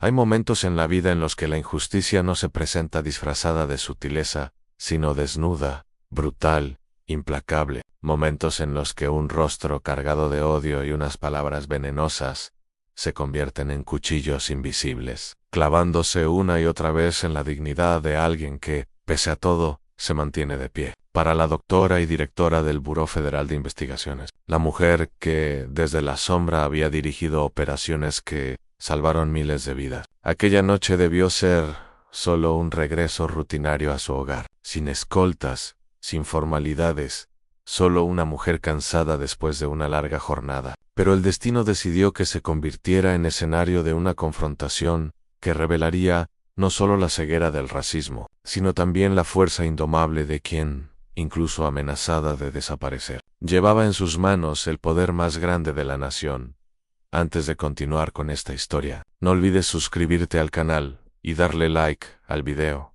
Hay momentos en la vida en los que la injusticia no se presenta disfrazada de sutileza, sino desnuda, brutal, implacable. Momentos en los que un rostro cargado de odio y unas palabras venenosas se convierten en cuchillos invisibles, clavándose una y otra vez en la dignidad de alguien que, pese a todo, se mantiene de pie. Para la doctora y directora del Buró Federal de Investigaciones, la mujer que desde la sombra había dirigido operaciones que salvaron miles de vidas, aquella noche debió ser solo un regreso rutinario a su hogar, sin escoltas, sin formalidades, solo una mujer cansada después de una larga jornada. Pero el destino decidió que se convirtiera en escenario de una confrontación que revelaría no solo la ceguera del racismo, sino también la fuerza indomable de quien, incluso amenazada de desaparecer, llevaba en sus manos el poder más grande de la nación. Antes de continuar con esta historia, no olvides suscribirte al canal y darle like al video,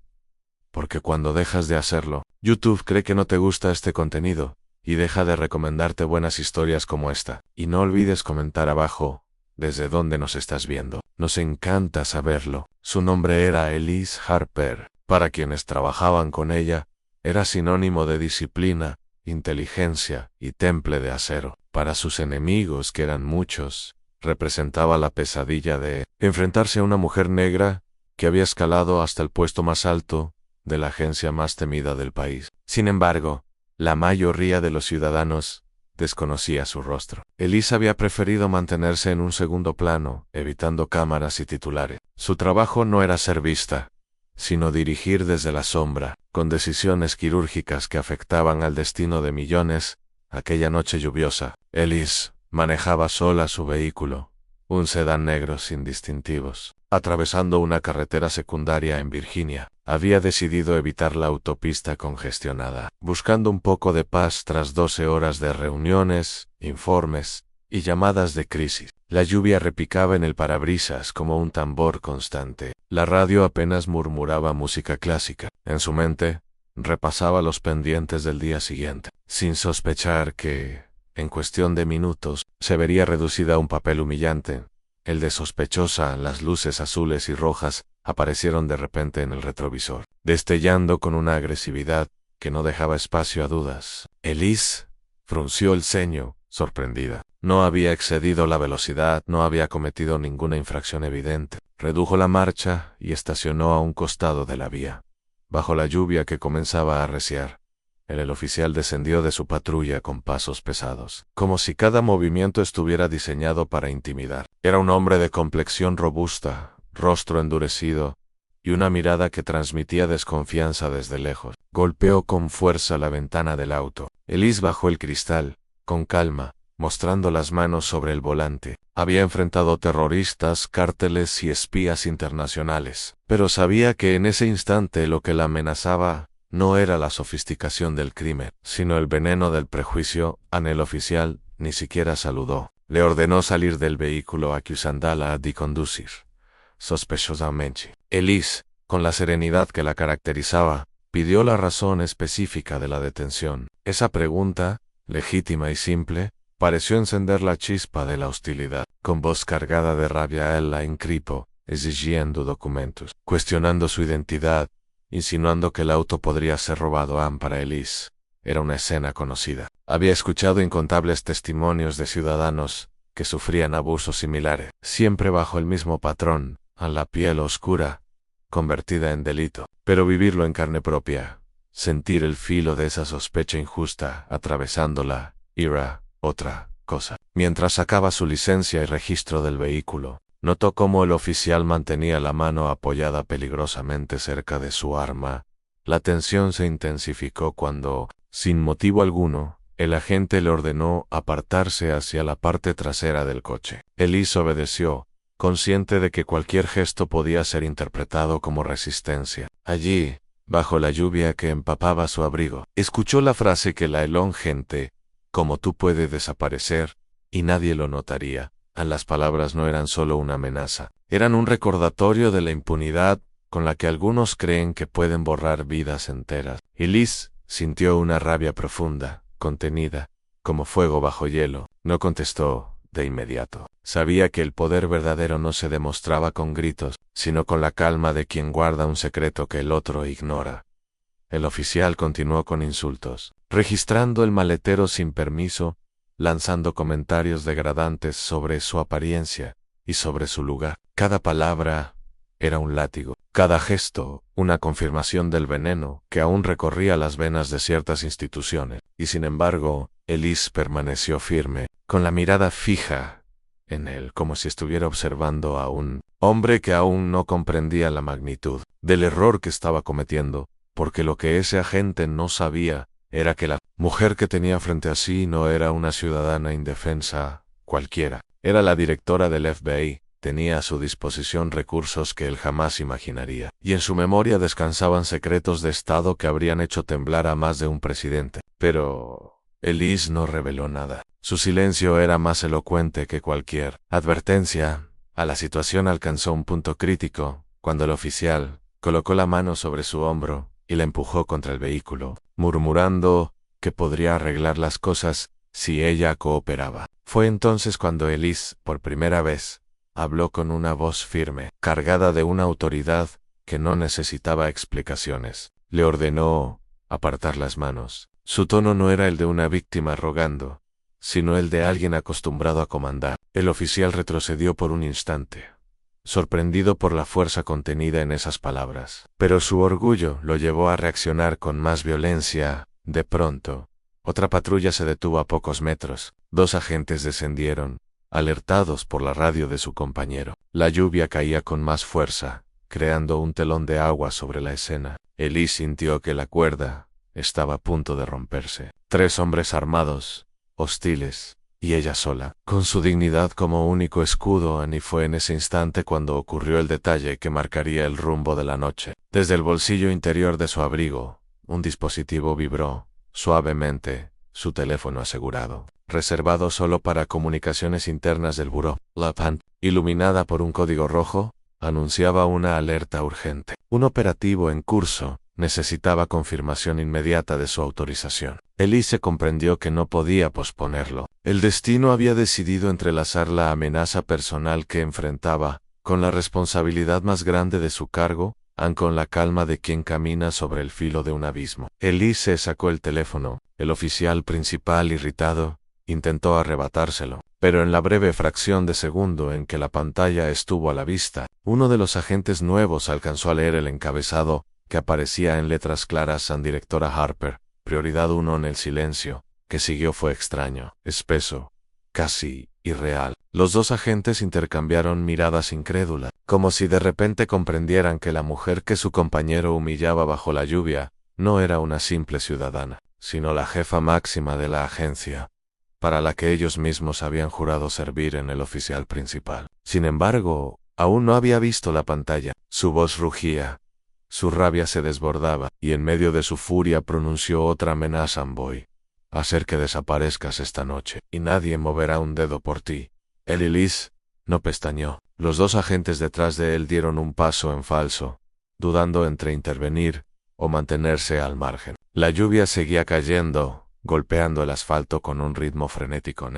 porque cuando dejas de hacerlo, YouTube cree que no te gusta este contenido y deja de recomendarte buenas historias como esta. Y no olvides comentar abajo desde dónde nos estás viendo. Nos encanta saberlo. Su nombre era Elise Harper. Para quienes trabajaban con ella, era sinónimo de disciplina, inteligencia y temple de acero. Para sus enemigos, que eran muchos, representaba la pesadilla de enfrentarse a una mujer negra que había escalado hasta el puesto más alto de la agencia más temida del país. Sin embargo, la mayoría de los ciudadanos desconocía su rostro. Elise había preferido mantenerse en un segundo plano, evitando cámaras y titulares. Su trabajo no era ser vista, sino dirigir desde la sombra, con decisiones quirúrgicas que afectaban al destino de millones. Aquella noche lluviosa, Elise manejaba sola su vehículo, un sedán negro sin distintivos. Atravesando una carretera secundaria en Virginia, había decidido evitar la autopista congestionada, buscando un poco de paz tras 12 horas de reuniones, informes y llamadas de crisis. La lluvia repicaba en el parabrisas como un tambor constante. La radio apenas murmuraba música clásica. En su mente, repasaba los pendientes del día siguiente, sin sospechar que, en cuestión de minutos, se vería reducida a un papel humillante. El de sospechosa, las luces azules y rojas aparecieron de repente en el retrovisor, destellando con una agresividad que no dejaba espacio a dudas. Elise frunció el ceño, sorprendida. No había excedido la velocidad, no había cometido ninguna infracción evidente. Redujo la marcha y estacionó a un costado de la vía. Bajo la lluvia que comenzaba a arreciar, el oficial descendió de su patrulla con pasos pesados, como si cada movimiento estuviera diseñado para intimidar. Era un hombre de complexión robusta, rostro endurecido y una mirada que transmitía desconfianza desde lejos. Golpeó con fuerza la ventana del auto. Elise bajó el cristal, con calma, mostrando las manos sobre el volante. Había enfrentado terroristas, cárteles y espías internacionales, pero sabía que en ese instante lo que la amenazaba no era la sofisticación del crimen, sino el veneno del prejuicio. El oficial ni siquiera saludó. Le ordenó salir del vehículo accusándola de conducir sospechosamente. Elise, con la serenidad que la caracterizaba, pidió la razón específica de la detención. Esa pregunta, legítima y simple, pareció encender la chispa de la hostilidad. Con voz cargada de rabia él la increpó, exigiendo documentos, cuestionando su identidad, insinuando que el auto podría ser robado. Para Elise era una escena conocida. Había escuchado incontables testimonios de ciudadanos que sufrían abusos similares, siempre bajo el mismo patrón, a la piel oscura, convertida en delito. Pero vivirlo en carne propia, sentir el filo de esa sospecha injusta atravesándola, era otra cosa. Mientras sacaba su licencia y registro del vehículo, notó cómo el oficial mantenía la mano apoyada peligrosamente cerca de su arma. La tensión se intensificó cuando, sin motivo alguno, el agente le ordenó apartarse hacia la parte trasera del coche. Elise obedeció, consciente de que cualquier gesto podía ser interpretado como resistencia. Allí, bajo la lluvia que empapaba su abrigo, escuchó la frase que la heló: gente como tú puede desaparecer, y nadie lo notaría. Las palabras no eran solo una amenaza, eran un recordatorio de la impunidad con la que algunos creen que pueden borrar vidas enteras. Elise sintió una rabia profunda, contenida, como fuego bajo hielo. No contestó, de inmediato. Sabía que el poder verdadero no se demostraba con gritos, sino con la calma de quien guarda un secreto que el otro ignora. El oficial continuó con insultos, registrando el maletero sin permiso, lanzando comentarios degradantes sobre su apariencia y sobre su lugar. Cada palabra era un látigo, cada gesto una confirmación del veneno que aún recorría las venas de ciertas instituciones. Y sin embargo, Elise permaneció firme, con la mirada fija en él, como si estuviera observando a un hombre que aún no comprendía la magnitud del error que estaba cometiendo, porque lo que ese agente no sabía era que la mujer que tenía frente a sí no era una ciudadana indefensa cualquiera. Era la directora del FBI, tenía a su disposición recursos que él jamás imaginaría, y en su memoria descansaban secretos de Estado que habrían hecho temblar a más de un presidente. Pero Elise no reveló nada. Su silencio era más elocuente que cualquier advertencia. La situación alcanzó un punto crítico, cuando el oficial colocó la mano sobre su hombro y la empujó contra el vehículo, murmurando que podría arreglar las cosas si ella cooperaba. Fue entonces cuando Elise, por primera vez, habló con una voz firme, cargada de una autoridad que no necesitaba explicaciones. Le ordenó apartar las manos. Su tono no era el de una víctima rogando, sino el de alguien acostumbrado a comandar. El oficial retrocedió por un instante, sorprendido por la fuerza contenida en esas palabras. Pero su orgullo lo llevó a reaccionar con más violencia. De pronto, otra patrulla se detuvo a pocos metros. 2 agentes descendieron, alertados por la radio de su compañero. La lluvia caía con más fuerza, creando un telón de agua sobre la escena. Elise sintió que la cuerda estaba a punto de romperse. 3 hombres armados, hostiles, y ella sola, con su dignidad como único escudo. Y fue en ese instante cuando ocurrió el detalle que marcaría el rumbo de la noche. Desde el bolsillo interior de su abrigo, un dispositivo vibró, suavemente, su teléfono asegurado, reservado solo para comunicaciones internas del buró. La pantalla, iluminada por un código rojo, anunciaba una alerta urgente. Un operativo en curso necesitaba confirmación inmediata de su autorización. Elise comprendió que no podía posponerlo. El destino había decidido entrelazar la amenaza personal que enfrentaba con la responsabilidad más grande de su cargo, con la calma de quien camina sobre el filo de un abismo. Elise sacó el teléfono. El oficial principal, irritado, intentó arrebatárselo, pero en la breve fracción de segundo en que la pantalla estuvo a la vista, uno de los agentes nuevos alcanzó a leer el encabezado, que aparecía en letras claras: Directora Harper, prioridad 1. En el silencio que siguió fue extraño, espeso, casi irreal. Los 2 agentes intercambiaron miradas incrédulas, como si de repente comprendieran que la mujer que su compañero humillaba bajo la lluvia no era una simple ciudadana, sino la jefa máxima de la agencia, para la que ellos mismos habían jurado servir en el oficial principal. Sin embargo, aún no había visto la pantalla. Su voz rugía, su rabia se desbordaba, y en medio de su furia pronunció otra amenaza: voy a hacer que desaparezcas esta noche, y nadie moverá un dedo por ti. Elise no pestañeó. Los 2 agentes detrás de él dieron un paso en falso, dudando entre intervenir o mantenerse al margen. La lluvia seguía cayendo, golpeando el asfalto con un ritmo frenético.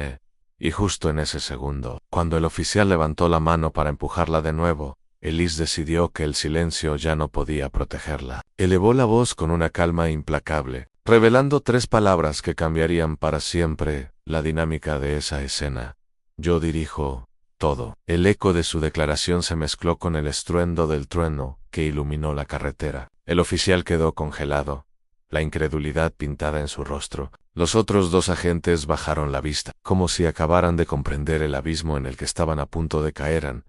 Y justo en ese segundo, cuando el oficial levantó la mano para empujarla de nuevo, Elise decidió que el silencio ya no podía protegerla. Elevó la voz con una calma implacable, revelando 3 palabras que cambiarían para siempre la dinámica de esa escena. Yo dirijo todo. El eco de su declaración se mezcló con el estruendo del trueno que iluminó la carretera. El oficial quedó congelado, la incredulidad pintada en su rostro. Los otros 2 agentes bajaron la vista, como si acabaran de comprender el abismo en el que estaban a punto de caer.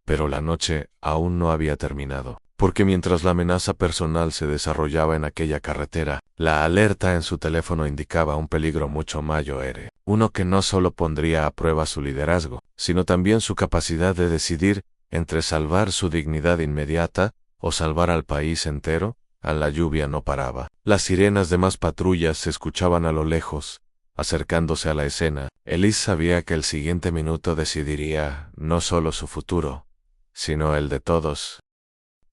Pero la noche aún no había terminado, porque mientras la amenaza personal se desarrollaba en aquella carretera, la alerta en su teléfono indicaba un peligro mucho mayor, uno que no solo pondría a prueba su liderazgo, sino también su capacidad de decidir entre salvar su dignidad inmediata o salvar al país entero. La lluvia no paraba. Las sirenas de más patrullas se escuchaban a lo lejos, acercándose a la escena. Elise sabía que el siguiente minuto decidiría no solo su futuro, sino el de todos.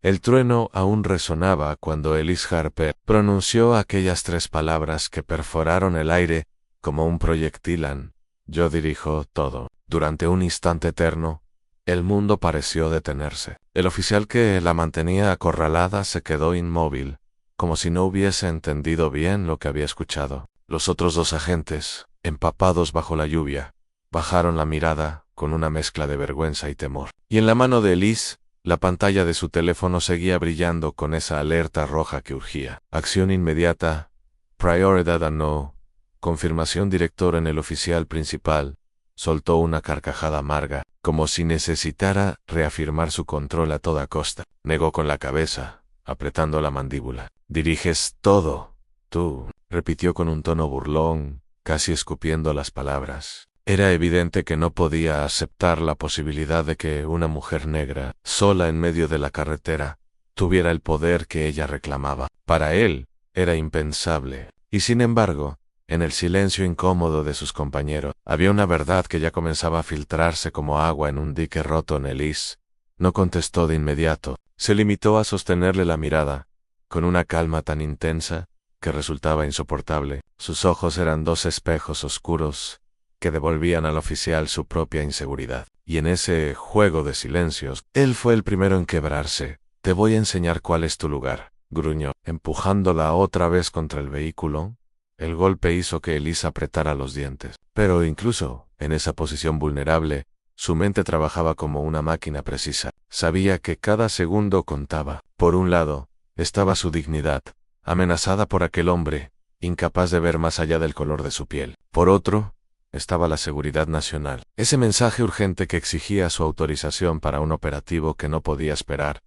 El trueno aún resonaba cuando Elise Harper pronunció aquellas 3 palabras que perforaron el aire como un proyectil. Yo dirijo todo. Durante un instante eterno, el mundo pareció detenerse. El oficial que la mantenía acorralada se quedó inmóvil, como si no hubiese entendido bien lo que había escuchado. Los otros dos agentes, empapados bajo la lluvia, bajaron la mirada con una mezcla de vergüenza y temor. Y en la mano de Elise, la pantalla de su teléfono seguía brillando con esa alerta roja que urgía. Acción inmediata, priority unknown, confirmación director en el oficial principal. Soltó una carcajada amarga, como si necesitara reafirmar su control a toda costa. Negó con la cabeza, apretando la mandíbula. «Diriges todo, tú», repitió con un tono burlón, casi escupiendo las palabras. Era evidente que no podía aceptar la posibilidad de que una mujer negra, sola en medio de la carretera, tuviera el poder que ella reclamaba. Para él, era impensable. Y sin embargo, en el silencio incómodo de sus compañeros, había una verdad que ya comenzaba a filtrarse como agua en un dique roto en Elise. No contestó de inmediato. Se limitó a sostenerle la mirada, con una calma tan intensa que resultaba insoportable. Sus ojos eran dos espejos oscuros que devolvían al oficial su propia inseguridad. Y en ese juego de silencios, él fue el primero en quebrarse. «Te voy a enseñar cuál es tu lugar», gruñó, empujándola otra vez contra el vehículo. El golpe hizo que Elise apretara los dientes. Pero incluso, en esa posición vulnerable, su mente trabajaba como una máquina precisa. Sabía que cada segundo contaba. Por un lado, estaba su dignidad, amenazada por aquel hombre, incapaz de ver más allá del color de su piel. Por otro, estaba la seguridad nacional. Ese mensaje urgente que exigía su autorización para un operativo que no podía esperar.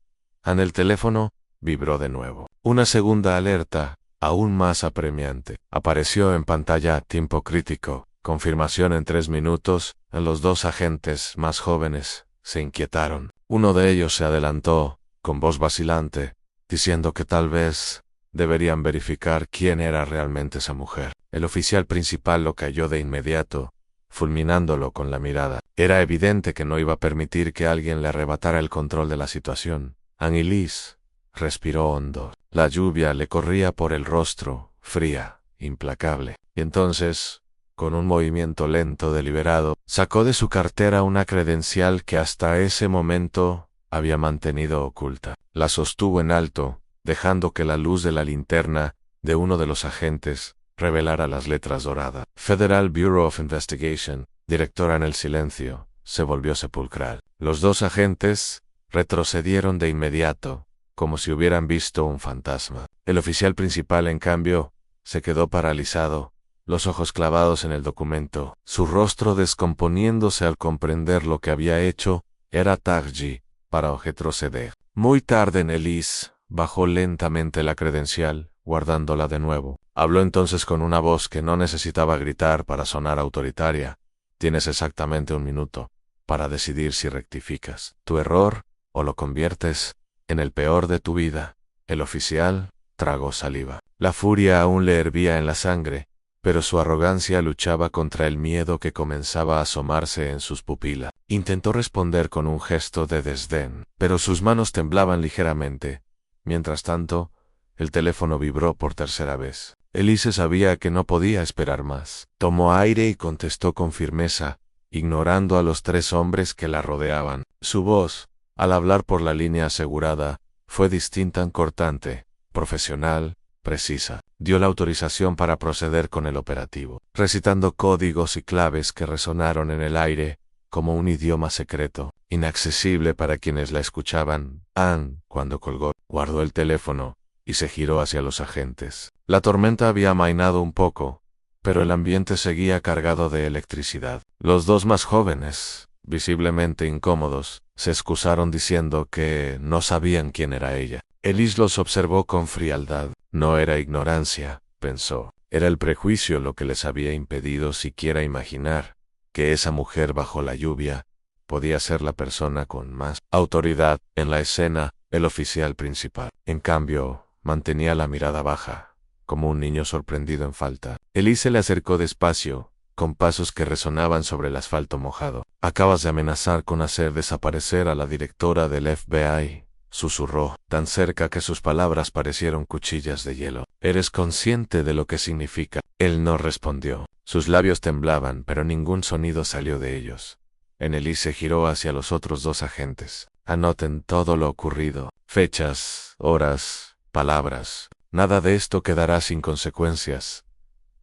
En el teléfono, vibró de nuevo. Una segunda alerta, aún más apremiante, apareció en pantalla a tiempo crítico. Confirmación en 3 minutos. Los dos agentes más jóvenes se inquietaron. Uno de ellos se adelantó, con voz vacilante, diciendo que tal vez deberían verificar quién era realmente esa mujer. El oficial principal lo cayó de inmediato, fulminándolo con la mirada. Era evidente que no iba a permitir que alguien le arrebatara el control de la situación. Elise respiró hondo. La lluvia le corría por el rostro, fría, implacable. Y entonces, con un movimiento lento, deliberado, sacó de su cartera una credencial que hasta ese momento había mantenido oculta. La sostuvo en alto, dejando que la luz de la linterna de uno de los agentes revelara las letras doradas. Federal Bureau of Investigation, directora en el silencio, se volvió sepulcral. Los dos agentes retrocedieron de inmediato, como si hubieran visto un fantasma. El oficial principal, en cambio, se quedó paralizado, los ojos clavados en el documento, su rostro descomponiéndose al comprender lo que había hecho. Era tarde para retroceder. Muy tarde. Elise bajó lentamente la credencial, guardándola de nuevo. Habló entonces con una voz que no necesitaba gritar para sonar autoritaria. «Tienes exactamente 1 minuto para decidir si rectificas tu error o lo conviertes en el peor de tu vida». El oficial tragó saliva. La furia aún le hervía en la sangre, pero su arrogancia luchaba contra el miedo que comenzaba a asomarse en sus pupilas. Intentó responder con un gesto de desdén, pero sus manos temblaban ligeramente. Mientras tanto, el teléfono vibró por tercera vez. Elise sabía que no podía esperar más. Tomó aire y contestó con firmeza, ignorando a los 3 hombres que la rodeaban. Su voz, al hablar por la línea asegurada, fue distinta, cortante, profesional, precisa. Dio la autorización para proceder con el operativo, recitando códigos y claves que resonaron en el aire como un idioma secreto, inaccesible para quienes la escuchaban. Cuando colgó, guardó el teléfono y se giró hacia los agentes. La tormenta había amainado un poco, pero el ambiente seguía cargado de electricidad. Los dos más jóvenes, visiblemente incómodos, se excusaron diciendo que no sabían quién era ella. Elise los observó con frialdad. No era ignorancia, pensó. Era el prejuicio lo que les había impedido siquiera imaginar que esa mujer bajo la lluvia podía ser la persona con más autoridad en la escena. El oficial principal, en cambio, mantenía la mirada baja, como un niño sorprendido en falta. Elise le acercó despacio, con pasos que resonaban sobre el asfalto mojado. «Acabas de amenazar con hacer desaparecer a la directora del FBI», susurró, tan cerca que sus palabras parecieron cuchillas de hielo. «¿Eres consciente de lo que significa?» Él no respondió. Sus labios temblaban, pero ningún sonido salió de ellos. Ellis se giró hacia los otros dos agentes. Anoten todo lo ocurrido. Fechas, horas, palabras. Nada de esto quedará sin consecuencias.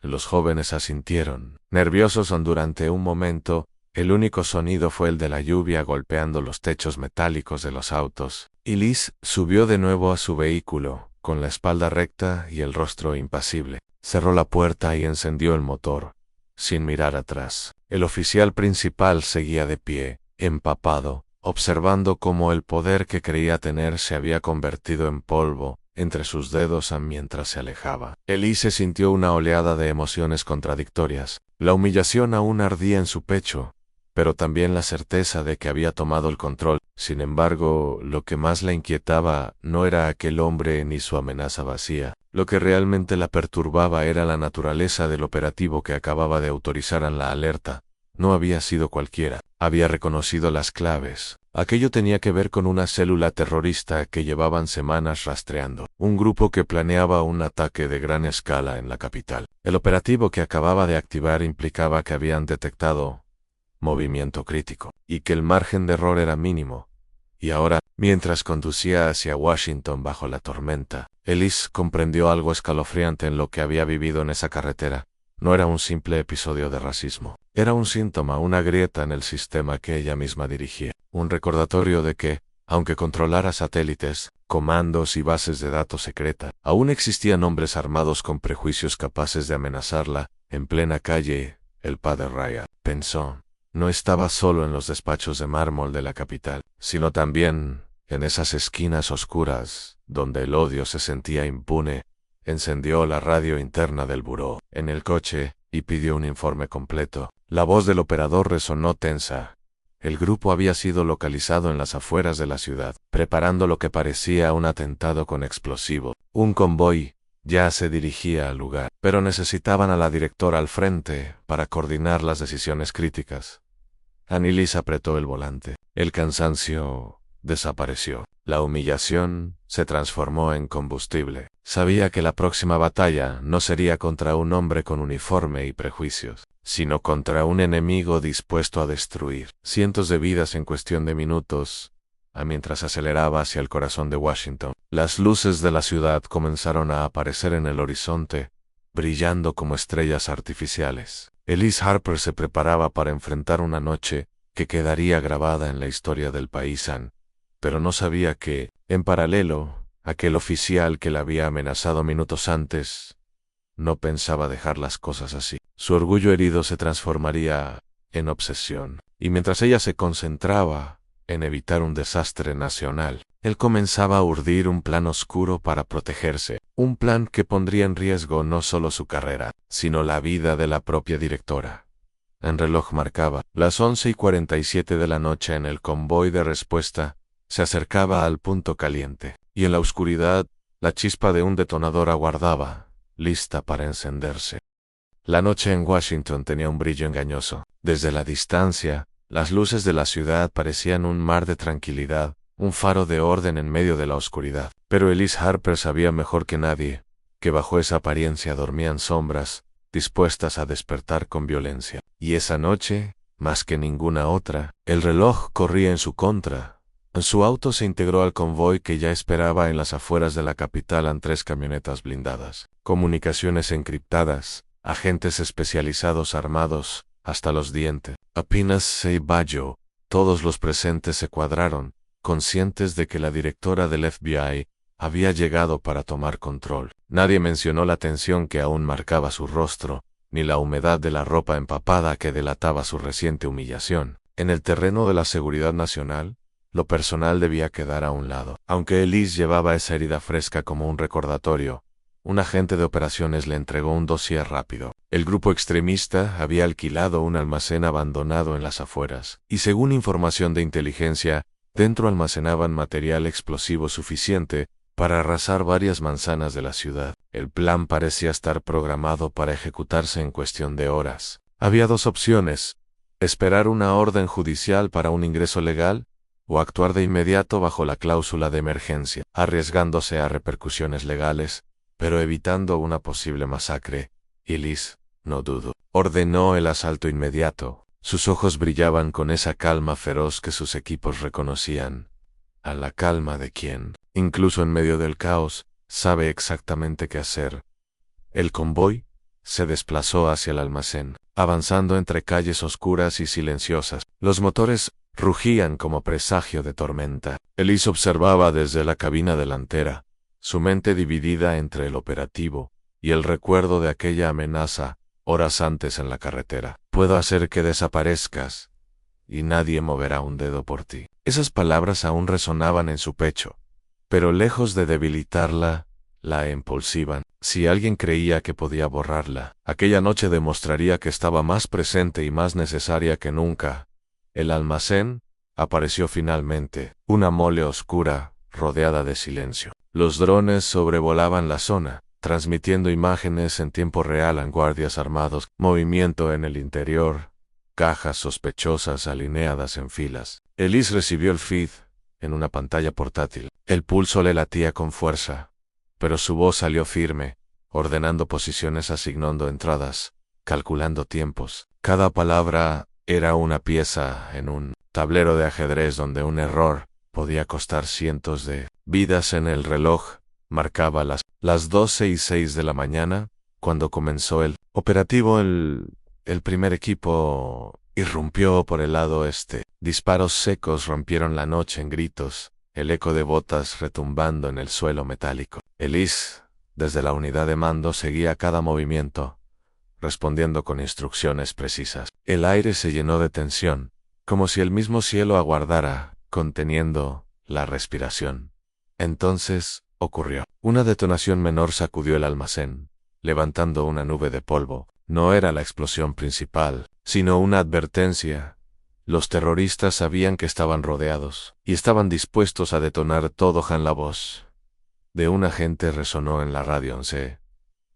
Los jóvenes asintieron. Nerviosos durante un momento, el único sonido fue el de la lluvia golpeando los techos metálicos de los autos. Ellis subió de nuevo a su vehículo, con la espalda recta y el rostro impasible. Cerró la puerta y encendió el motor, sin mirar atrás. El oficial principal seguía de pie, empapado, observando cómo el poder que creía tener se había convertido en polvo entre sus dedos mientras se alejaba. Ellis sintió una oleada de emociones contradictorias. La humillación aún ardía en su pecho, pero también la certeza de que había tomado el control. Sin embargo, lo que más la inquietaba no era aquel hombre ni su amenaza vacía. Lo que realmente la perturbaba era la naturaleza del operativo que acababa de autorizar en la alerta. No había sido cualquiera. Había reconocido las claves. Aquello tenía que ver con una célula terrorista que llevaban semanas rastreando. Un grupo que planeaba un ataque de gran escala en la capital. El operativo que acababa de activar implicaba que habían detectado movimiento crítico, y que el margen de error era mínimo. Y ahora, mientras conducía hacia Washington bajo la tormenta, Ellis comprendió algo escalofriante en lo que había vivido en esa carretera. No era un simple episodio de racismo. Era un síntoma, una grieta en el sistema que ella misma dirigía. Un recordatorio de que, aunque controlara satélites, comandos y bases de datos secreta, aún existían hombres armados con prejuicios capaces de amenazarla, en plena calle, el padre Raya. Pensó. No estaba solo en los despachos de mármol de la capital, sino también en esas esquinas oscuras, donde el odio se sentía impune. Encendió la radio interna del buró en el coche y pidió un informe completo. La voz del operador resonó tensa. El grupo había sido localizado en las afueras de la ciudad, preparando lo que parecía un atentado con explosivo. Un convoy ya se dirigía al lugar, pero necesitaban a la directora al frente para coordinar las decisiones críticas. Ellis apretó el volante. El cansancio desapareció. La humillación se transformó en combustible. Sabía que la próxima batalla no sería contra un hombre con uniforme y prejuicios, sino contra un enemigo dispuesto a destruir cientos de vidas en cuestión de minutos. Mientras aceleraba hacia el corazón de Washington, las luces de la ciudad comenzaron a aparecer en el horizonte, brillando como estrellas artificiales. Ellis Harper se preparaba para enfrentar una noche que quedaría grabada en la historia del país, pero no sabía que, en paralelo, aquel oficial que la había amenazado minutos antes no pensaba dejar las cosas así. Su orgullo herido se transformaría en obsesión, y mientras ella se concentraba en evitar un desastre nacional, él comenzaba a urdir un plan oscuro para protegerse, un plan que pondría en riesgo no solo su carrera, sino la vida de la propia directora. El reloj marcaba las 11:47 de la noche en el convoy de respuesta. Se acercaba al punto caliente, y en la oscuridad, la chispa de un detonador aguardaba, lista para encenderse. La noche en Washington tenía un brillo engañoso. Desde la distancia, las luces de la ciudad parecían un mar de tranquilidad, un faro de orden en medio de la oscuridad. Pero Ellis Harper sabía mejor que nadie que bajo esa apariencia dormían sombras, dispuestas a despertar con violencia. Y esa noche, más que ninguna otra, el reloj corría en su contra. Su auto se integró al convoy que ya esperaba en las afueras de la capital en 3 camionetas blindadas, comunicaciones encriptadas, agentes especializados armados hasta los dientes. Apenas se vayó, todos los presentes se cuadraron, conscientes de que la directora del FBI había llegado para tomar control. Nadie mencionó la tensión que aún marcaba su rostro, ni la humedad de la ropa empapada que delataba su reciente humillación. En el terreno de la seguridad nacional, lo personal debía quedar a un lado. Aunque Ellis llevaba esa herida fresca como un recordatorio, un agente de operaciones le entregó un dossier rápido. El grupo extremista había alquilado un almacén abandonado en las afueras, y según información de inteligencia, dentro almacenaban material explosivo suficiente para arrasar varias manzanas de la ciudad. El plan parecía estar programado para ejecutarse en cuestión de horas. Había 2 opciones: esperar una orden judicial para un ingreso legal, o actuar de inmediato bajo la cláusula de emergencia, arriesgándose a repercusiones legales, pero evitando una posible masacre. Ellis, no dudó, ordenó el asalto inmediato. Sus ojos brillaban con esa calma feroz que sus equipos reconocían, a la calma de quien, incluso en medio del caos, sabe exactamente qué hacer. El convoy se desplazó hacia el almacén, avanzando entre calles oscuras y silenciosas. Los motores rugían como presagio de tormenta. Elise observaba desde la cabina delantera, su mente dividida entre el operativo y el recuerdo de aquella amenaza horas antes en la carretera. Puedo hacer que desaparezcas y nadie moverá un dedo por ti. Esas palabras aún resonaban en su pecho, pero lejos de debilitarla, la impulsivan. Si alguien creía que podía borrarla, aquella noche demostraría que estaba más presente y más necesaria que nunca. El almacén apareció finalmente, una mole oscura, rodeada de silencio. Los drones sobrevolaban la zona, transmitiendo imágenes en tiempo real a guardias armados, movimiento en el interior, cajas sospechosas alineadas en filas. Elise recibió el feed en una pantalla portátil. El pulso le latía con fuerza, pero su voz salió firme, ordenando posiciones, asignando entradas, calculando tiempos. Cada palabra era una pieza en un tablero de ajedrez donde un error podía costar cientos de vidas. En el reloj marcaba las 12:06 de la mañana, cuando comenzó el operativo. El primer equipo irrumpió por el lado este. Disparos secos rompieron la noche en gritos, el eco de botas retumbando en el suelo metálico. Elise, desde la unidad de mando, seguía cada movimiento, respondiendo con instrucciones precisas. El aire se llenó de tensión, como si el mismo cielo aguardara, conteniendo la respiración. Entonces, ocurrió. Una detonación menor sacudió el almacén, levantando una nube de polvo. No era la explosión principal, sino una advertencia. Los terroristas sabían que estaban rodeados, y estaban dispuestos a detonar todo. La voz de un agente resonó en la radio 11.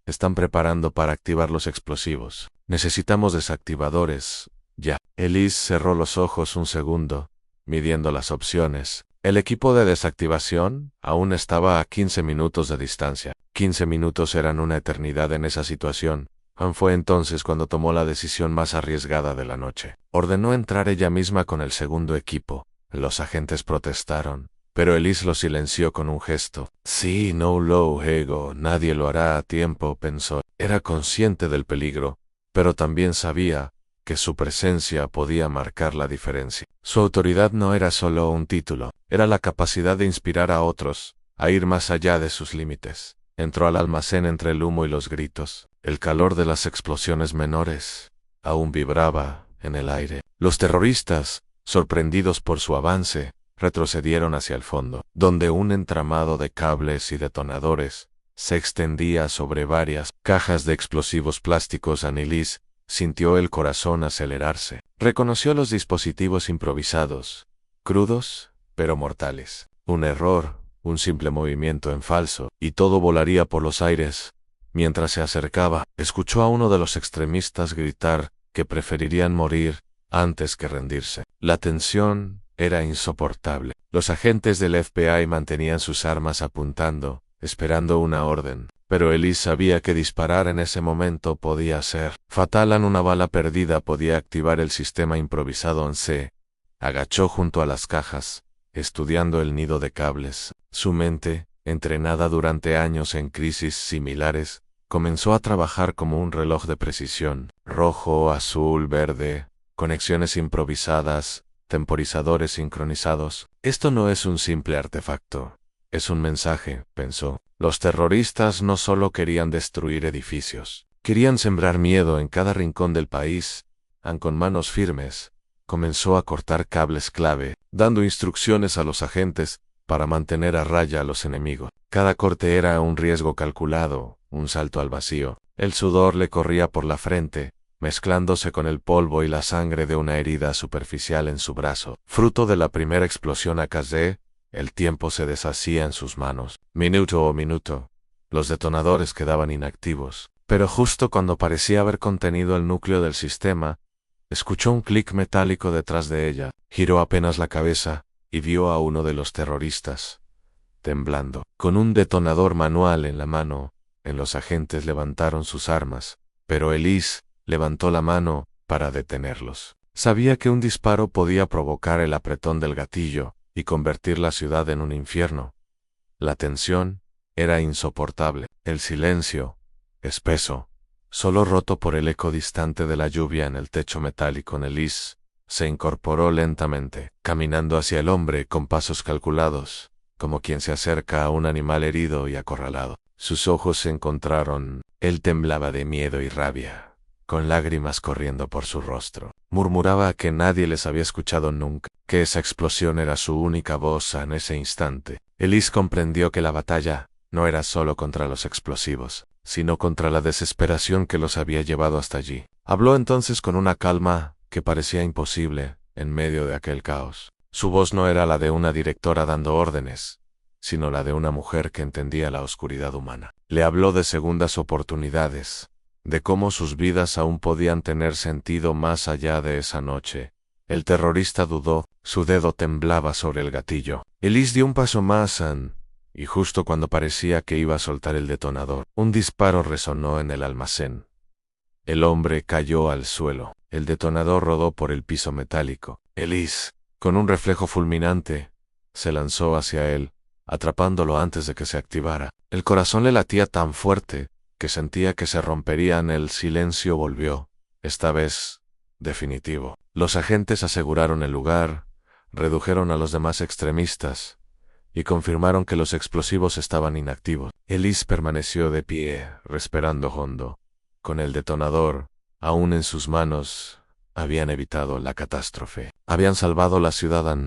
Están preparando para activar los explosivos. Necesitamos desactivadores, ya. Elise cerró los ojos un segundo, midiendo las opciones. El equipo de desactivación aún estaba a 15 minutos de distancia. 15 minutos eran una eternidad en esa situación. Fue entonces cuando tomó la decisión más arriesgada de la noche. Ordenó entrar ella misma con el segundo equipo. Los agentes protestaron, pero Elise lo silenció con un gesto. Sí, no lo hago, nadie lo hará a tiempo, pensó. Era consciente del peligro, pero también sabía que su presencia podía marcar la diferencia. Su autoridad no era solo un título, era la capacidad de inspirar a otros a ir más allá de sus límites. Entró al almacén entre el humo y los gritos. El calor de las explosiones menores aún vibraba en el aire. Los terroristas, sorprendidos por su avance, retrocedieron hacia el fondo, donde un entramado de cables y detonadores se extendía sobre varias cajas de explosivos plásticos. Elise sintió el corazón acelerarse. Reconoció los dispositivos improvisados, crudos, pero mortales. Un error, un simple movimiento en falso, y todo volaría por los aires. Mientras se acercaba, escuchó a uno de los extremistas gritar que preferirían morir antes que rendirse. La tensión era insoportable. Los agentes del FBI mantenían sus armas apuntando, esperando una orden. Pero Elise sabía que disparar en ese momento podía ser fatal. Una bala perdida podía activar el sistema improvisado. Se agachó junto a las cajas, estudiando el nido de cables. Su mente, entrenada durante años en crisis similares, comenzó a trabajar como un reloj de precisión. Rojo, azul, verde, conexiones improvisadas, temporizadores sincronizados. Esto no es un simple artefacto. Es un mensaje, pensó. Los terroristas no solo querían destruir edificios, querían sembrar miedo en cada rincón del país. Con manos firmes, comenzó a cortar cables clave, dando instrucciones a los agentes para mantener a raya a los enemigos. Cada corte era un riesgo calculado, un salto al vacío. El sudor le corría por la frente, mezclándose con el polvo y la sangre de una herida superficial en su brazo. Fruto de la primera explosión AKZ, el tiempo se deshacía en sus manos. Minuto a minuto, los detonadores quedaban inactivos. Pero justo cuando parecía haber contenido el núcleo del sistema, escuchó un clic metálico detrás de ella. Giró apenas la cabeza y vio a uno de los terroristas, temblando. Con un detonador manual en la mano, los agentes levantaron sus armas, pero Elise levantó la mano para detenerlos. Sabía que un disparo podía provocar el apretón del gatillo y convertir la ciudad en un infierno. La tensión era insoportable. El silencio, espeso, solo roto por el eco distante de la lluvia en el techo metálico. Elise se incorporó lentamente, caminando hacia el hombre con pasos calculados, como quien se acerca a un animal herido y acorralado. Sus ojos se encontraron. Él temblaba de miedo y rabia, con lágrimas corriendo por su rostro. Murmuraba que nadie les había escuchado nunca, que esa explosión era su única voz en ese instante. Elise comprendió que la batalla no era solo contra los explosivos, sino contra la desesperación que los había llevado hasta allí. Habló entonces con una calma que parecía imposible en medio de aquel caos. Su voz no era la de una directora dando órdenes, sino la de una mujer que entendía la oscuridad humana. Le habló de segundas oportunidades, de cómo sus vidas aún podían tener sentido más allá de esa noche. El terrorista dudó, su dedo temblaba sobre el gatillo. Elise dio un paso más, y justo cuando parecía que iba a soltar el detonador, un disparo resonó en el almacén. El hombre cayó al suelo. El detonador rodó por el piso metálico. Elise, con un reflejo fulminante, se lanzó hacia él, atrapándolo antes de que se activara. El corazón le latía tan fuerte que sentía que se romperían. El silencio volvió, esta vez definitivo. Los agentes aseguraron el lugar, redujeron a los demás extremistas y confirmaron que los explosivos estaban inactivos. Elise permaneció de pie, respirando hondo. Con el detonador aún en sus manos, habían evitado la catástrofe. Habían salvado la ciudad,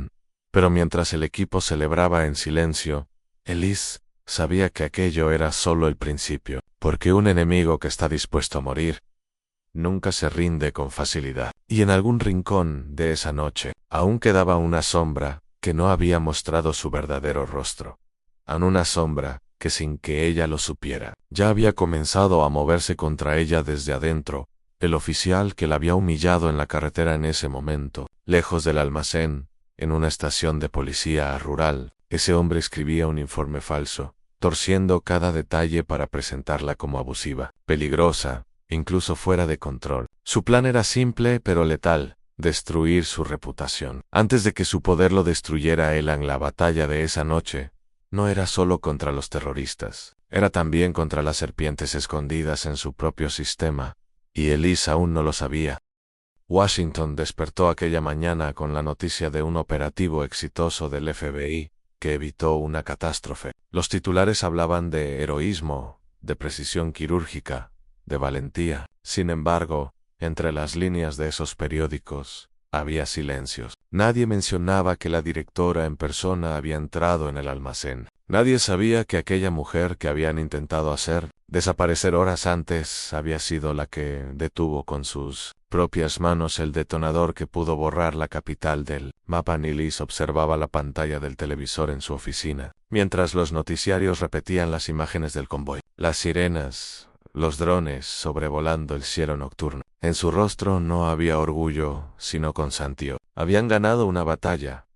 pero mientras el equipo celebraba en silencio, Elise sabía que aquello era solo el principio, porque un enemigo que está dispuesto a morir nunca se rinde con facilidad. Y en algún rincón de esa noche, aún quedaba una sombra que no había mostrado su verdadero rostro. Una sombra que sin que ella lo supiera, ya había comenzado a moverse contra ella desde adentro. El oficial que la había humillado en la carretera en ese momento, lejos del almacén, en una estación de policía rural, ese hombre escribía un informe falso, torciendo cada detalle para presentarla como abusiva, peligrosa, incluso fuera de control. Su plan era simple pero letal: destruir su reputación. Antes de que su poder lo destruyera él, en la batalla de esa noche no era solo contra los terroristas, era también contra las serpientes escondidas en su propio sistema, y Elise aún no lo sabía. Washington despertó aquella mañana con la noticia de un operativo exitoso del FBI que evitó una catástrofe. Los titulares hablaban de heroísmo, de precisión quirúrgica, de valentía. Sin embargo, entre las líneas de esos periódicos había silencios. Nadie mencionaba que la directora en persona había entrado en el almacén. Nadie sabía que aquella mujer que habían intentado hacer desaparecer horas antes había sido la que detuvo con sus propias manos el detonador que pudo borrar la capital del mapa. Elise observaba la pantalla del televisor en su oficina, mientras los noticiarios repetían las imágenes del convoy, las sirenas, los drones sobrevolando el cielo nocturno. En su rostro no había orgullo, sino consentimiento. Habían ganado una batalla,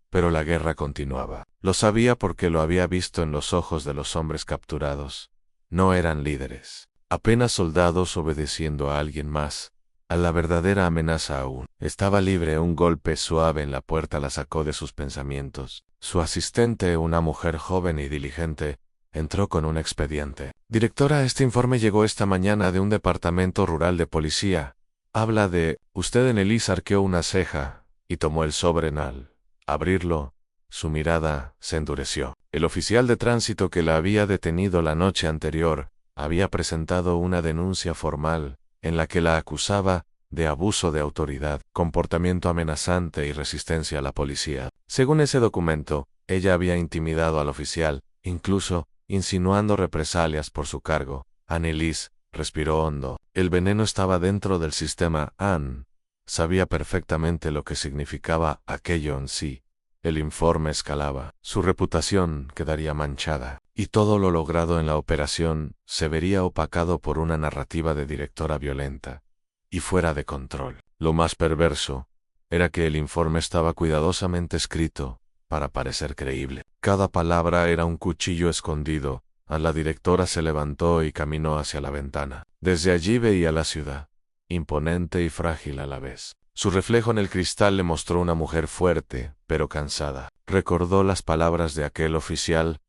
pero la guerra continuaba. Lo sabía porque lo había visto en los ojos de los hombres capturados. No eran líderes, apenas soldados obedeciendo a alguien más, a la verdadera amenaza aún. Estaba libre. Un golpe suave en la puerta la sacó de sus pensamientos. Su asistente, una mujer joven y diligente, entró con un expediente. Directora, este informe llegó esta mañana de un departamento rural de policía. Habla de usted. Elise arqueó una ceja y tomó el sobre. Al abrirlo, su mirada se endureció. El oficial de tránsito que la había detenido la noche anterior había presentado una denuncia formal en la que la acusaba de abuso de autoridad, comportamiento amenazante y resistencia a la policía. Según ese documento, ella había intimidado al oficial, incluso insinuando represalias por su cargo. Elise respiró hondo. El veneno estaba dentro del sistema. Anne sabía perfectamente lo que significaba aquello en sí. El informe escalaba. Su reputación quedaría manchada, y todo lo logrado en la operación se vería opacado por una narrativa de directora violenta y fuera de control. Lo más perverso era que el informe estaba cuidadosamente escrito para parecer creíble. Cada palabra era un cuchillo escondido. La directora se levantó y caminó hacia la ventana. Desde allí veía la ciudad, imponente y frágil a la vez. Su reflejo en el cristal le mostró una mujer fuerte, pero cansada. Recordó las palabras de aquel oficial: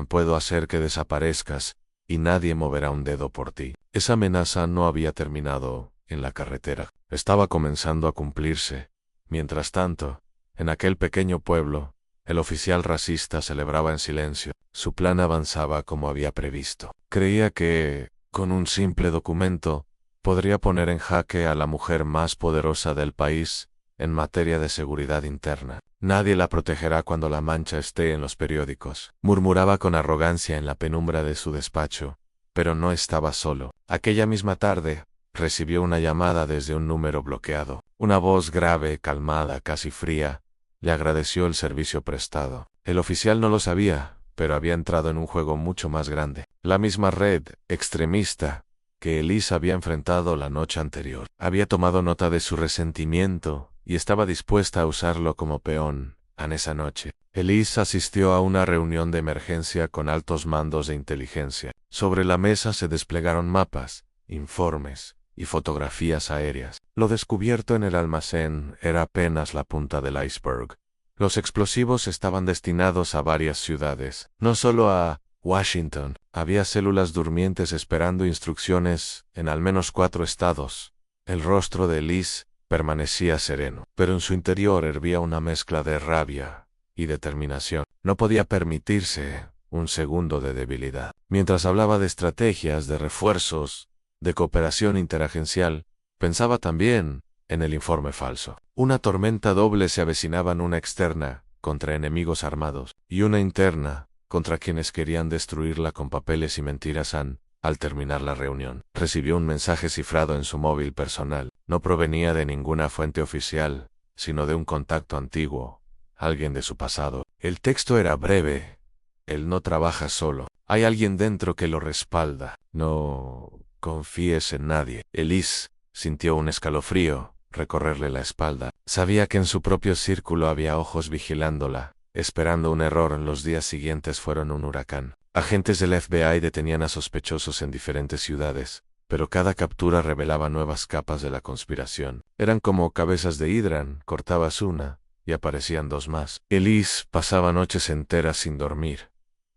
puedo hacer que desaparezcas, y nadie moverá un dedo por ti. Esa amenaza no había terminado en la carretera. Estaba comenzando a cumplirse. Mientras tanto, en aquel pequeño pueblo, el oficial racista celebraba en silencio. Su plan avanzaba como había previsto. Creía que, con un simple documento, podría poner en jaque a la mujer más poderosa del país en materia de seguridad interna. Nadie la protegerá cuando la mancha esté en los periódicos. Murmuraba con arrogancia en la penumbra de su despacho, pero no estaba solo. Aquella misma tarde, recibió una llamada desde un número bloqueado. Una voz grave, calmada, casi fría, le agradeció el servicio prestado. El oficial no lo sabía, pero había entrado en un juego mucho más grande. La misma red extremista que Elise había enfrentado la noche anterior. Había tomado nota de su resentimiento y estaba dispuesta a usarlo como peón en esa noche. Elise asistió a una reunión de emergencia con altos mandos de inteligencia. Sobre la mesa se desplegaron mapas, informes y fotografías aéreas. Lo descubierto en el almacén era apenas la punta del iceberg. Los explosivos estaban destinados a varias ciudades, no solo a Washington. Había células durmientes esperando instrucciones en al menos 4 estados. El rostro de Elise permanecía sereno, pero en su interior hervía una mezcla de rabia y determinación. No podía permitirse un segundo de debilidad. Mientras hablaba de estrategias, de refuerzos, de cooperación interagencial, pensaba también en el informe falso. Una tormenta doble se avecinaba, en una externa, contra enemigos armados, y una interna, contra quienes querían destruirla con papeles y mentiras. Al terminar la reunión, recibió un mensaje cifrado en su móvil personal. No provenía de ninguna fuente oficial, sino de un contacto antiguo, alguien de su pasado. El texto era breve: él no trabaja solo. Hay alguien dentro que lo respalda. No confíes en nadie. Elise sintió un escalofrío recorrerle la espalda. Sabía que en su propio círculo había ojos vigilándola, esperando un error. Los días siguientes fueron un huracán. Agentes del FBI detenían a sospechosos en diferentes ciudades, pero cada captura revelaba nuevas capas de la conspiración. Eran como cabezas de hidra: cortabas una y aparecían 2 más. Elise pasaba noches enteras sin dormir,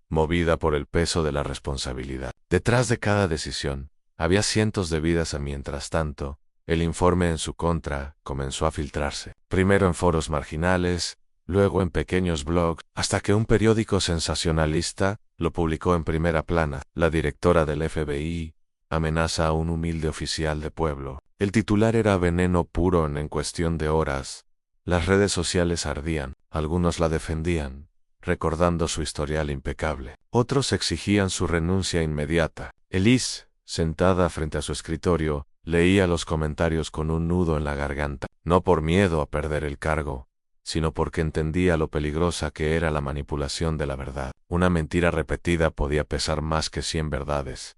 movida por el peso de la responsabilidad. Detrás de cada decisión había cientos de vidas. Mientras tanto, el informe en su contra comenzó a filtrarse, primero en foros marginales, luego en pequeños blogs, hasta que un periódico sensacionalista lo publicó en primera plana. La directora del FBI amenaza a un humilde oficial de pueblo. El titular era veneno puro. En cuestión de horas, las redes sociales ardían. Algunos la defendían, recordando su historial impecable. Otros exigían su renuncia inmediata. Elise, sentada frente a su escritorio, leía los comentarios con un nudo en la garganta, no por miedo a perder el cargo, sino porque entendía lo peligrosa que era la manipulación de la verdad. Una mentira repetida podía pesar más que 100 verdades.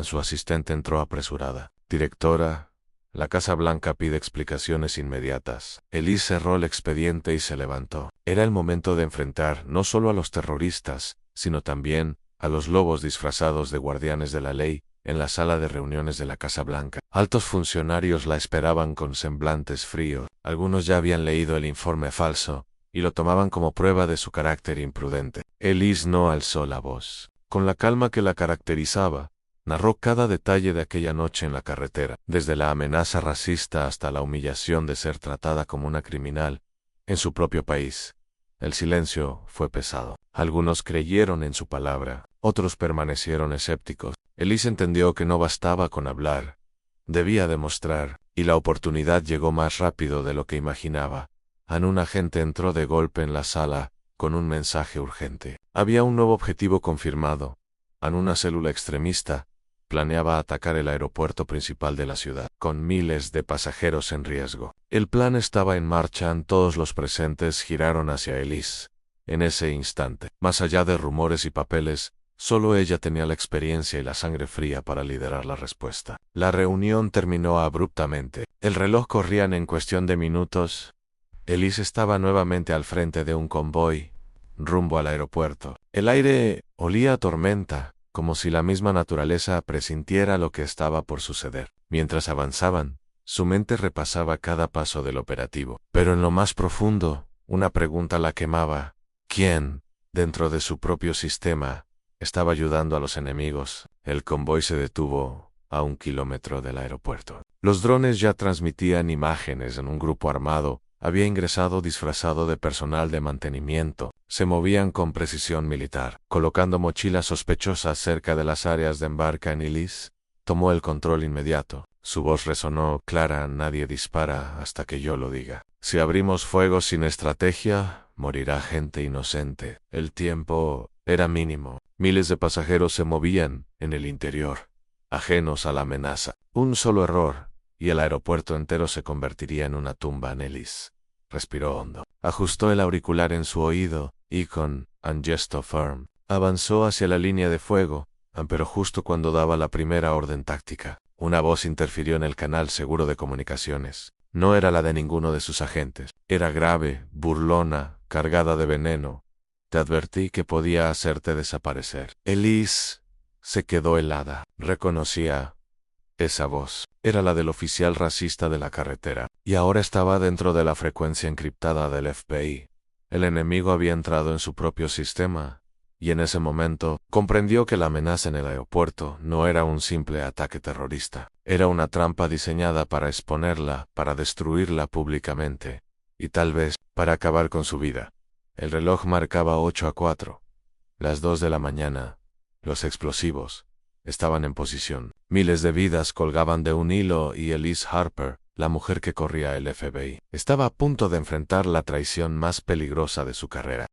Su asistente entró apresurada. Directora, la Casa Blanca pide explicaciones inmediatas. Elise cerró el expediente y se levantó. Era el momento de enfrentar no solo a los terroristas, sino también a los lobos disfrazados de guardianes de la ley. En la sala de reuniones de la Casa Blanca, altos funcionarios la esperaban con semblantes fríos. Algunos ya habían leído el informe falso y lo tomaban como prueba de su carácter imprudente. Elise no alzó la voz. Con la calma que la caracterizaba, narró cada detalle de aquella noche en la carretera, desde la amenaza racista hasta la humillación de ser tratada como una criminal en su propio país. El silencio fue pesado. Algunos creyeron en su palabra, otros permanecieron escépticos. Elise entendió que no bastaba con hablar, debía demostrar, y la oportunidad llegó más rápido de lo que imaginaba. Un agente entró de golpe en la sala con un mensaje urgente. Había un nuevo objetivo confirmado. Una célula extremista planeaba atacar el aeropuerto principal de la ciudad, con miles de pasajeros en riesgo. El plan estaba en marcha. Todos los presentes giraron hacia Elise. En ese instante, más allá de rumores y papeles, solo ella tenía la experiencia y la sangre fría para liderar la respuesta. La reunión terminó abruptamente. El reloj corría en cuestión de minutos. Elise estaba nuevamente al frente de un convoy, rumbo al aeropuerto. El aire olía a tormenta, como si la misma naturaleza presintiera lo que estaba por suceder. Mientras avanzaban, Su mente repasaba cada paso del operativo. Pero en lo más profundo, una pregunta la quemaba. ¿Quién, dentro de su propio sistema, estaba ayudando a los enemigos? El convoy se detuvo a 1 kilómetro del aeropuerto. Los drones ya transmitían imágenes en un grupo armado. Había ingresado disfrazado de personal de mantenimiento. Se movían con precisión militar, colocando mochilas sospechosas cerca de las áreas de embarque en Ellis. Tomó el control inmediato. Su voz resonó clara: nadie dispara hasta que yo lo diga. Si abrimos fuego sin estrategia, morirá gente inocente. El tiempo era mínimo. Miles de pasajeros se movían en el interior, ajenos a la amenaza. Un solo error, y el aeropuerto entero se convertiría en una tumba. Ellis respiró hondo. Ajustó el auricular en su oído, y con un gesto firme, avanzó hacia la línea de fuego, pero justo cuando daba la primera orden táctica, una voz interfirió en el canal seguro de comunicaciones. No era la de ninguno de sus agentes. Era grave, burlona, cargada de veneno. Te advertí que podía hacerte desaparecer. Ellis se quedó helada. Reconocía esa voz. Era la del oficial racista de la carretera, y ahora estaba dentro de la frecuencia encriptada del FBI. El enemigo había entrado en su propio sistema, y en ese momento comprendió que la amenaza en el aeropuerto no era un simple ataque terrorista. Era una trampa diseñada para exponerla, para destruirla públicamente, y tal vez para acabar con su vida. El reloj marcaba 8:04. Las 2 de la mañana. Los explosivos estaban en posición. Miles de vidas colgaban de un hilo y Elise Harper, la mujer que corría el FBI, estaba a punto de enfrentar la traición más peligrosa de su carrera.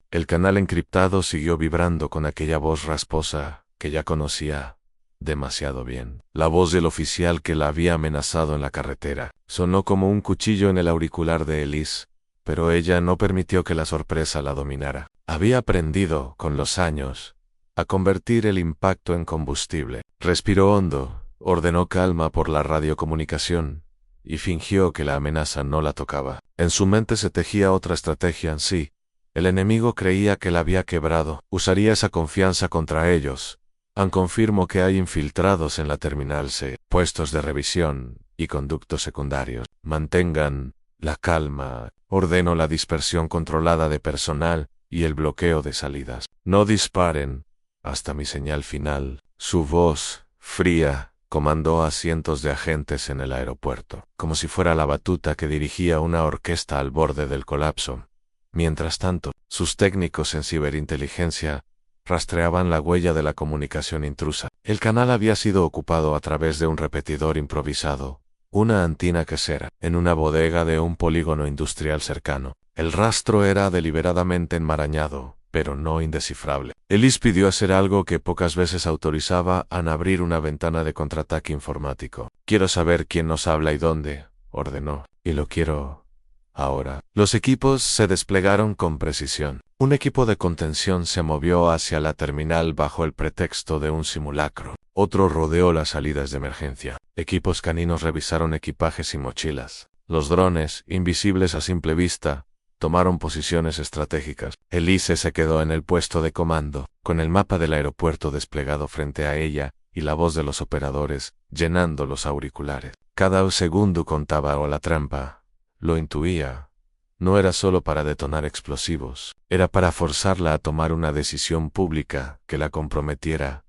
El canal encriptado siguió vibrando con aquella voz rasposa que ya conocía demasiado bien. La voz del oficial que la había amenazado en la carretera sonó como un cuchillo en el auricular de Elise, pero ella no permitió que la sorpresa la dominara. Había aprendido, con los años, a convertir el impacto en combustible. Respiró hondo, ordenó calma por la radiocomunicación, y fingió que la amenaza no la tocaba. En su mente se tejía otra estrategia. Sí, el enemigo creía que la había quebrado. Usaría esa confianza contra ellos. Confirmo que hay infiltrados en la terminal C, puestos de revisión y conductos secundarios. Mantengan la calma. Ordeno la dispersión controlada de personal y el bloqueo de salidas. No disparen hasta mi señal final. Su voz, fría, comandó a cientos de agentes en el aeropuerto, como si fuera la batuta que dirigía una orquesta al borde del colapso. Mientras tanto, sus técnicos en ciberinteligencia rastreaban la huella de la comunicación intrusa. El canal había sido ocupado a través de un repetidor improvisado, una antina casera, en una bodega de un polígono industrial cercano. El rastro era deliberadamente enmarañado, pero no indescifrable. Elise pidió hacer algo que pocas veces autorizaba: abrir una ventana de contraataque informático. Quiero saber quién nos habla y dónde, ordenó. Y lo quiero ahora. Los equipos se desplegaron con precisión. Un equipo de contención se movió hacia la terminal bajo el pretexto de un simulacro. Otro rodeó las salidas de emergencia. Equipos caninos revisaron equipajes y mochilas. Los drones, invisibles a simple vista, tomaron posiciones estratégicas. Elise se quedó en el puesto de comando, con el mapa del aeropuerto desplegado frente a ella y la voz de los operadores llenando los auriculares. Cada segundo contaba, o la trampa, lo intuía, no era solo para detonar explosivos, era para forzarla a tomar una decisión pública que la comprometiera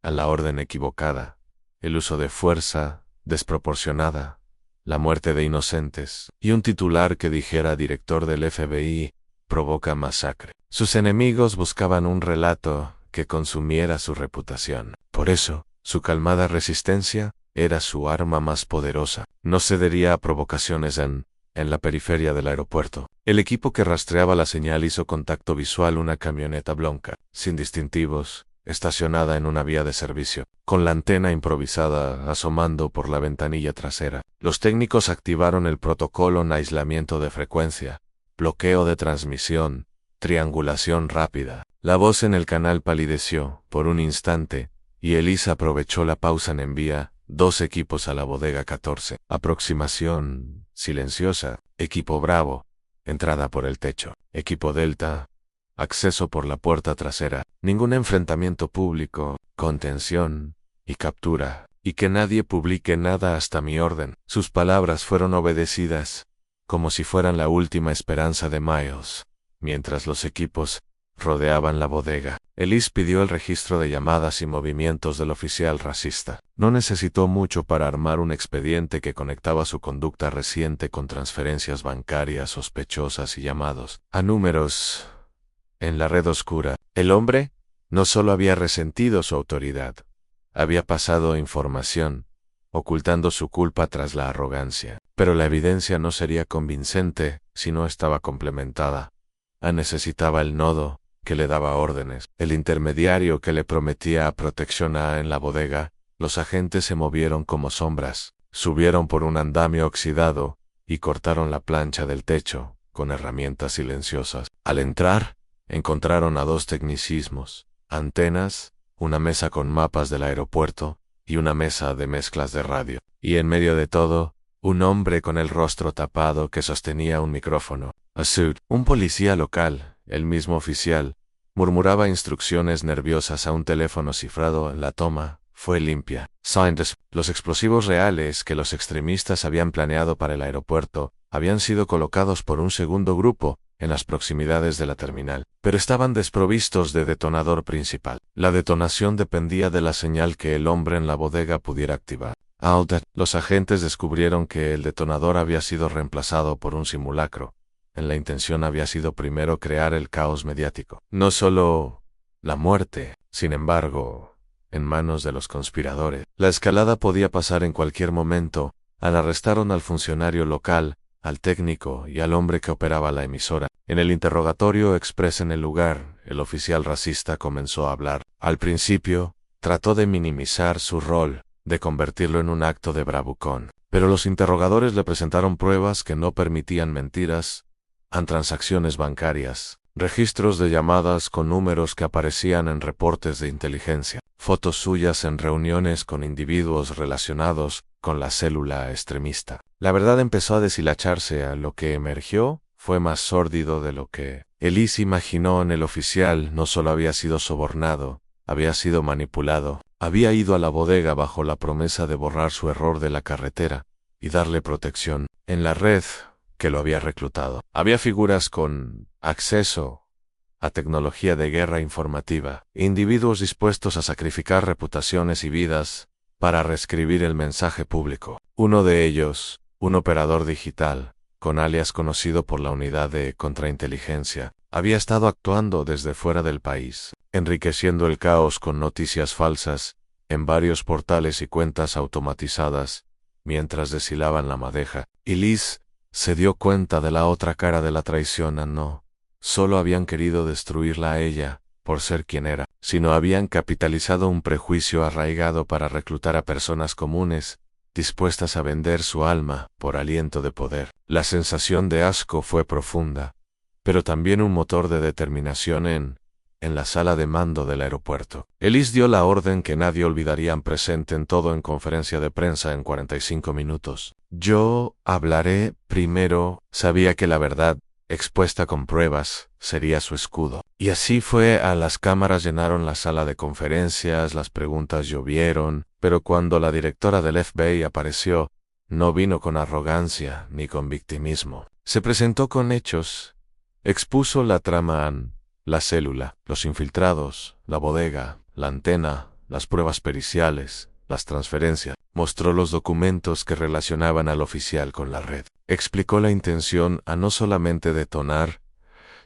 a la orden equivocada, el uso de fuerza desproporcionada, la muerte de inocentes, y un titular que dijera: director del FBI provoca masacre. Sus enemigos buscaban un relato que consumiera su reputación. Por eso, su calmada resistencia era su arma más poderosa. No cedería a provocaciones en la periferia del aeropuerto. El equipo que rastreaba la señal hizo contacto visual: una camioneta blanca, sin distintivos, estacionada en una vía de servicio, con la antena improvisada asomando por la ventanilla trasera. Los técnicos activaron el protocolo en aislamiento de frecuencia, bloqueo de transmisión, triangulación rápida. La voz en el canal palideció por un instante, y Elise aprovechó la pausa en envía 2 equipos a la bodega 14. Aproximación silenciosa. Equipo Bravo, entrada por el techo. Equipo Delta, acceso por la puerta trasera. Ningún enfrentamiento público, contención y captura. y que nadie publique nada hasta mi orden. Sus palabras fueron obedecidas, como si fueran la última esperanza de Miles. Mientras los equipos rodeaban la bodega, Elise pidió el registro de llamadas y movimientos del oficial racista. No necesitó mucho para armar un expediente que conectaba su conducta reciente con transferencias bancarias sospechosas y llamados a números en la red oscura. El hombre no solo había resentido su autoridad, había pasado información, ocultando su culpa tras la arrogancia. Pero la evidencia no sería convincente si no estaba complementada. Necesitaba el nodo que le daba órdenes, el intermediario que le prometía protección en la bodega. Los agentes se movieron como sombras, subieron por un andamio oxidado y cortaron la plancha del techo con herramientas silenciosas. Al entrar, encontraron a dos tecnicismos: antenas, una mesa con mapas del aeropuerto y una mesa de mezclas de radio. Y en medio de todo, un hombre con el rostro tapado que sostenía un micrófono. Asud, un policía local, el mismo oficial, murmuraba instrucciones nerviosas a un teléfono cifrado. La toma fue limpia. Scientists, los explosivos reales que los extremistas habían planeado para el aeropuerto, habían sido colocados por un segundo grupo en las proximidades de la terminal, pero estaban desprovistos de detonador principal. La detonación dependía de la señal que el hombre en la bodega pudiera activar. Los agentes descubrieron que el detonador había sido reemplazado por un simulacro. La intención había sido primero crear el caos mediático, no solo la muerte. Sin embargo, en manos de los conspiradores, la escalada podía pasar en cualquier momento. Arrestaron al funcionario local, al técnico y al hombre que operaba la emisora. En el interrogatorio express en el lugar, el oficial racista comenzó a hablar. Al principio, trató de minimizar su rol, de convertirlo en un acto de bravucón. Pero los interrogadores le presentaron pruebas que no permitían mentiras, transacciones bancarias, registros de llamadas con números que aparecían en reportes de inteligencia, fotos suyas en reuniones con individuos relacionados con la célula extremista. La verdad empezó a deshilacharse. A lo que emergió fue más sórdido de lo que Elise imaginó. En el oficial no solo había sido sobornado, había sido manipulado. Había ido a la bodega bajo la promesa de borrar su error de la carretera y darle protección. En la red que lo había reclutado, había figuras con acceso a tecnología de guerra informativa, individuos dispuestos a sacrificar reputaciones y vidas para reescribir el mensaje público. Uno de ellos, un operador digital, con alias conocido por la unidad de contrainteligencia, había estado actuando desde fuera del país, enriqueciendo el caos con noticias falsas en varios portales y cuentas automatizadas, mientras deshilaban la madeja. Y Liz se dio cuenta de la otra cara de la traición. No solo habían querido destruirla a ella por ser quien era, sino habían capitalizado un prejuicio arraigado para reclutar a personas comunes, dispuestas a vender su alma por aliento de poder. La sensación de asco fue profunda, pero también un motor de determinación en la sala de mando del aeropuerto. Elise dio la orden que nadie olvidarían. Presenten todo en conferencia de prensa en 45 minutos. Yo hablaré primero. Sabía que la verdad, expuesta con pruebas, sería su escudo. Y así fue. A las cámaras llenaron la sala de conferencias, las preguntas llovieron, pero cuando la directora del FBI apareció, no vino con arrogancia ni con victimismo. Se presentó con hechos. Expuso la trama: la célula, los infiltrados, la bodega, la antena, las pruebas periciales, las transferencias. Mostró los documentos que relacionaban al oficial con la red. Explicó la intención a no solamente detonar,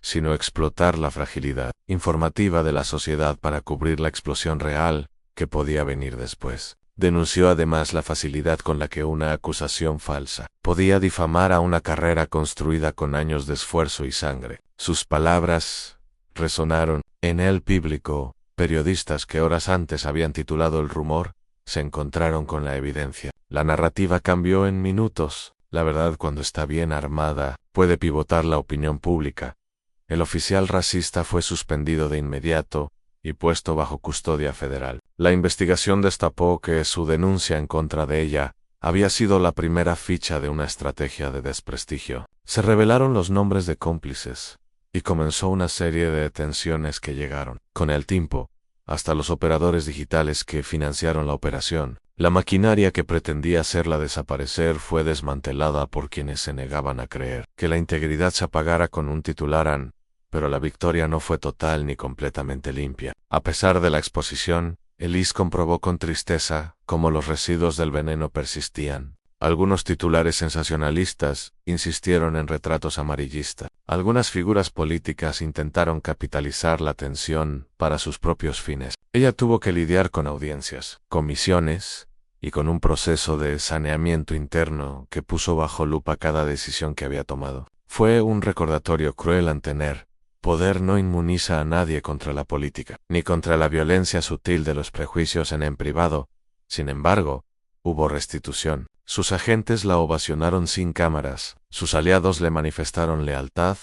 sino explotar la fragilidad informativa de la sociedad para cubrir la explosión real que podía venir después. Denunció además la facilidad con la que una acusación falsa podía difamar a una carrera construida con años de esfuerzo y sangre. Sus palabras resonaron en el público. Periodistas que horas antes habían titulado el rumor se encontraron con la evidencia. La narrativa cambió en minutos. La verdad, cuando está bien armada, puede pivotar la opinión pública. El oficial racista fue suspendido de inmediato y puesto bajo custodia federal. La investigación destapó que su denuncia en contra de ella había sido la primera ficha de una estrategia de desprestigio. Se revelaron los nombres de cómplices y comenzó una serie de detenciones que llegaron. Con el tiempo, hasta los operadores digitales que financiaron la operación. La maquinaria que pretendía hacerla desaparecer fue desmantelada por quienes se negaban a creer que la integridad se apagara con un titularan, pero la victoria no fue total ni completamente limpia. A pesar de la exposición, Elise comprobó con tristeza cómo los residuos del veneno persistían. Algunos titulares sensacionalistas insistieron en retratos amarillistas. Algunas figuras políticas intentaron capitalizar la tensión para sus propios fines. Ella tuvo que lidiar con audiencias, comisiones y con un proceso de saneamiento interno que puso bajo lupa cada decisión que había tomado. Fue un recordatorio cruel al tener poder no inmuniza a nadie contra la política, ni contra la violencia sutil de los prejuicios en privado. Sin embargo, hubo restitución. Sus agentes la ovacionaron sin cámaras, sus aliados le manifestaron lealtad,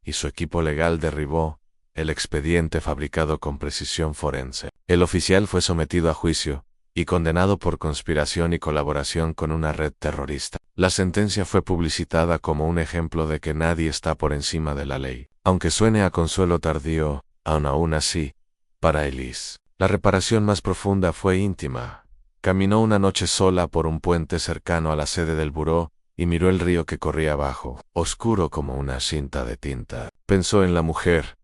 y su equipo legal derribó el expediente fabricado con precisión forense. El oficial fue sometido a juicio y condenado por conspiración y colaboración con una red terrorista. La sentencia fue publicitada como un ejemplo de que nadie está por encima de la ley. Aunque suene a consuelo tardío, aún así, para Elise, la reparación más profunda fue íntima. Caminó una noche sola por un puente cercano a la sede del buró y miró el río que corría abajo, oscuro como una cinta de tinta. Pensó en la mujer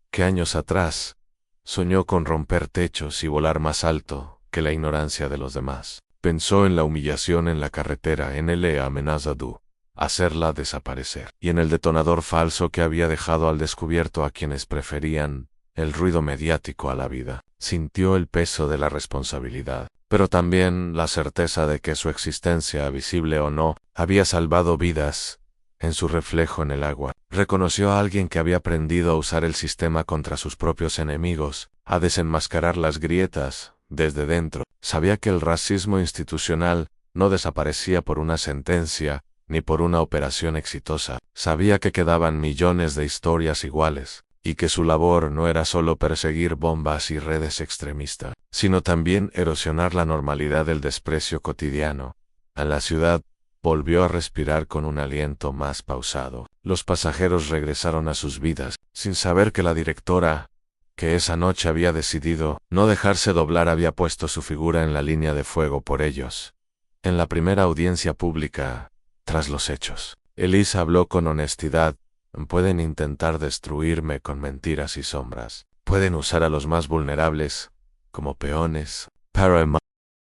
que años atrás soñó con romper techos y volar más alto que la ignorancia de los demás. Pensó en la humillación en la carretera en el amenaza de hacerla desaparecer, y en el detonador falso que había dejado al descubierto a quienes preferían el ruido mediático a la vida. Sintió el peso de la responsabilidad, pero también la certeza de que su existencia, visible o no, había salvado vidas. En su reflejo en el agua, reconoció a alguien que había aprendido a usar el sistema contra sus propios enemigos, a desenmascarar las grietas desde dentro. Sabía que el racismo institucional no desaparecía por una sentencia, ni por una operación exitosa. Sabía que quedaban millones de historias iguales, y que su labor no era solo perseguir bombas y redes extremistas, sino también erosionar la normalidad del desprecio cotidiano. En la ciudad volvió a respirar con un aliento más pausado. Los pasajeros regresaron a sus vidas, sin saber que la directora, que esa noche había decidido no dejarse doblar, había puesto su figura en la línea de fuego por ellos. En la primera audiencia pública, tras los hechos, Elise habló con honestidad. Pueden intentar destruirme con mentiras y sombras. Pueden usar a los más vulnerables como peones, pero en